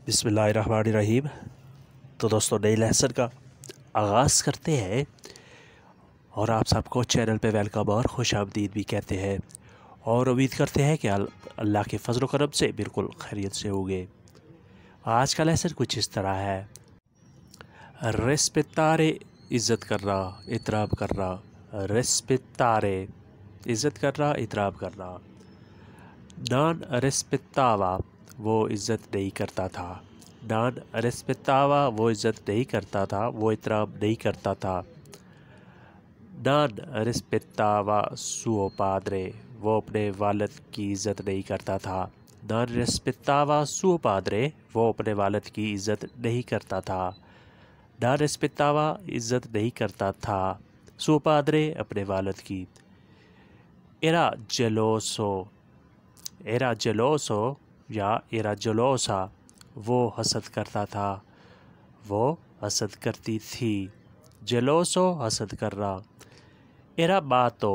बिस्मिल्लाहिर्रहमानिर्रहीम। तो दोस्तों नई लेसन का आगाज़ करते हैं और आप सबको चैनल पे वेलकम और खुश आमदीद भी कहते हैं और उम्मीद करते हैं कि अल्लाह के फजल व करम से बिल्कुल खैरियत से होंगे। आज का लेसन कुछ इस तरह है। रिस्पेक्टारे इज़्ज़त करना, एहतराम करना। रिस्पेक्टारे इज़्ज़त करना, एहतराम करना। नॉन रिस्पेक्टावा वो इज़्ज़त नहीं करता था। नॉन रिस्पेक्टावा वो इज़्ज़त नहीं करता था, वो एहतराम नहीं करता था। नॉन रिस्पेक्टावा सुओ पाद्रे वो अपने वालिद की इज़्ज़त नहीं करता था। नॉन रिस्पेक्टावा सुओ पाद्रे वो अपने वालिद की इज़्ज़त नहीं करता था। नॉन रिस्पेक्टावा इज़्ज़त नहीं करता था, सुओ पाद्रे अपने वालिद की। एरा जेलोसो या एरा जेलोसा वो हसद करता था, वो हसद करती थी। जेलोसो हसद करना। एरा बातो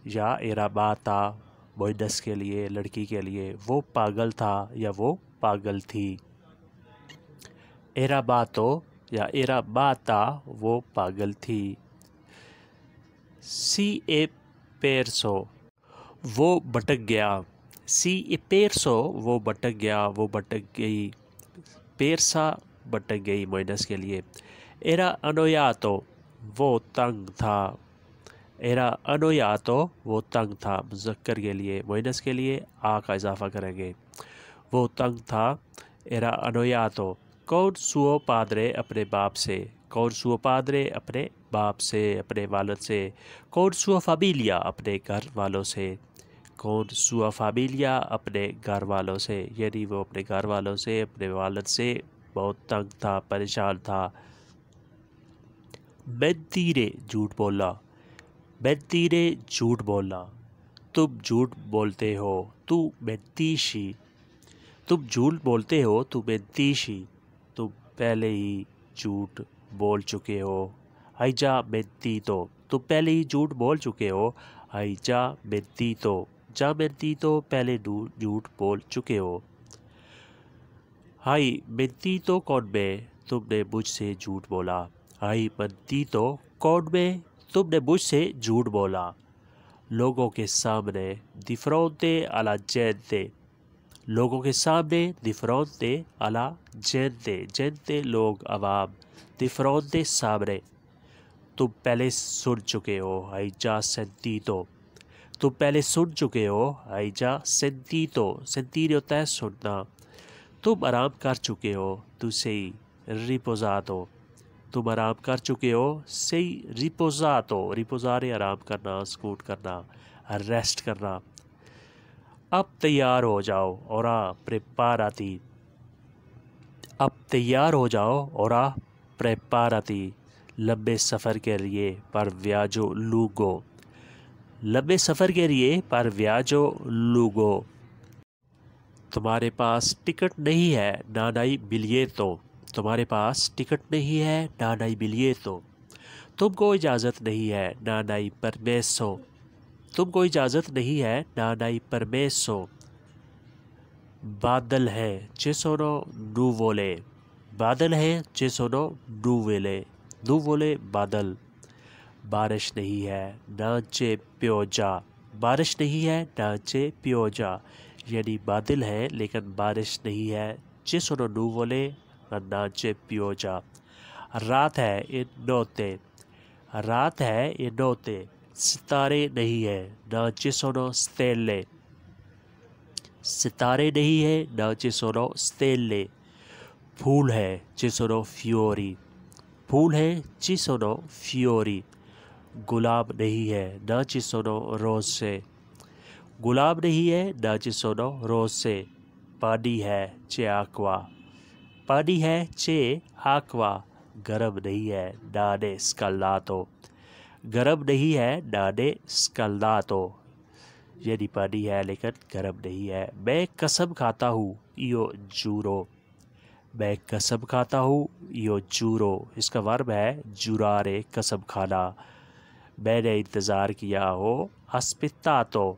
या एरा बाता मुअन्नस के लिए, लड़की के लिए, वो पागल था या वो पागल थी। एरा बातो या एरा बाता वो पागल थी। सी ए पेरसो वो भटक गया। सी ए पेरसो वो भटक गया, वो भटक गई। पेरसा भटक गई मुअन्नस के लिए। एरा अनोयातो वो तंग था। एरा अनोयातो वो तंग था, मुज़क्कर के लिए। मुअन्नस के लिए आ का इजाफा करेंगे। वो तंग था। एरा अनोयातो। कौन सुओ पाद्रे अपने बाप से। कौन सुओ पाद्रे अपने बाप से, अपने वालिद से। कौन सुओ फाबिलिया अपने घर वालों से। कौन सुआ फाबिलिया अपने घर वालों से, यानी वो अपने घर वालों से, अपने वालिद से बहुत तंग था, परेशान था। मेंतीरे झूठ बोलना। मेंतीरे झूठ बोलना। तुम झूठ बोलते हो, तू मेंतीशी। तुम झूठ बोलते हो, तू मेंतीशी। तुम पहले ही झूठ बोल चुके हो। आइजा मेंतीतो तुम पहले ही झूठ बोल चुके हो। आइजा मेंतीतो जा मेंतीतो पहले झूठ बोल चुके हो। हाई मेंतीतो कौन में तुमने मुझसे झूठ बोला। हाई मेंतीतो कौन में तुमने मुझसे झूठ बोला। लोगों के सामने दी फ्रोंटे alla gente। लोगों के सामने दी फ्रोंटे alla gente। gente लोग, अवाम। दी फ्रोंटे सामने। तुम पहले सुन चुके हो। आइजा सेंटीतो तुम पहले सुन चुके हो। आइजा सेंटीतो सेंटीरे होता है सुनना। तुम आराम कर चुके हो, तू सही रिपोजातो। तुम आराम कर चुके हो, सही रिपोजातो। रिपोजारे आराम करना, स्कूट करना, रेस्ट करना। अब तैयार हो जाओ और आ प्रेपाराती। अब तैयार हो जाओ और आ प्रेपाराती लंबे सफ़र के लिए पर वियाजो लूगो। लंबे सफ़र के लिए पर वियाजो लूगो। तुम्हारे पास टिकट नहीं है, नानाई बिलियेतो। तुम्हारे पास टिकट नहीं है, नानाई बिलियेतो। तुमको इजाज़त नहीं है, नानाई परमेसो। तुमको इजाज़त नहीं है, नानाई परमेसो। बादल है चेसोनो नूवोले। बादल है चेसोनो नूवेले। नूवोले बादल। बारिश नहीं है, नाचे प्योजा। बारिश नहीं है, नाचे प्योजा, यानी बादल है लेकिन बारिश नहीं है। चेसोनो नूवोले नाचे प्योजा। रात है इन नोते। रात है इन नोते। सितारे नहीं है, नाचे सोनो स्टेले। सितारे नहीं है, नाचे सोनो स्टेले। फूल है चिसोनो फ्योरी। फूल है चिसोनो फ्योरी। गुलाब नहीं है, ना चिसोनो रोज से। गुलाब नहीं है, ना चिसोनो रोज से। पानी है चे आक्वा। पानी है चे आक्वा। गरम नहीं है, नाने स्कल्लातो। गरम नहीं है, नाने स्कल्लातो, यानी पानी है लेकिन गरम नहीं है। मैं कसम खाता हूँ, इयो जूरो। मैं कसम खाता हूँ, यो जूरो। इसका वर्ब है जुरारे, कसम खाना। मैंने इंतज़ार किया हो, अस्पितातो।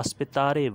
aspettare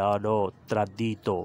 non ho tradito.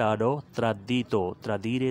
non ho tradito. tradire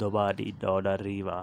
domani non arriva.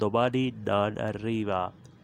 domani non arriva.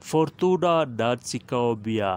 fortuna non si cambia.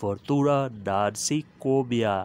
fortuna non si cambia.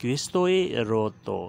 questo è rotto.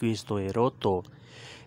questo è rotto.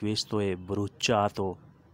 questo è bruciato.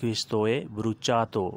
questo è bruciato.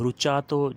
bruciato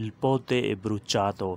il ponte è bruciato.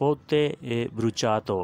ponte è bruciato.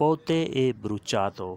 ponte è bruciato.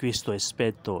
questo è spento.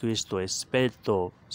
questo è spento.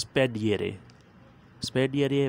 spegnere. spegnere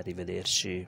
arrivederci.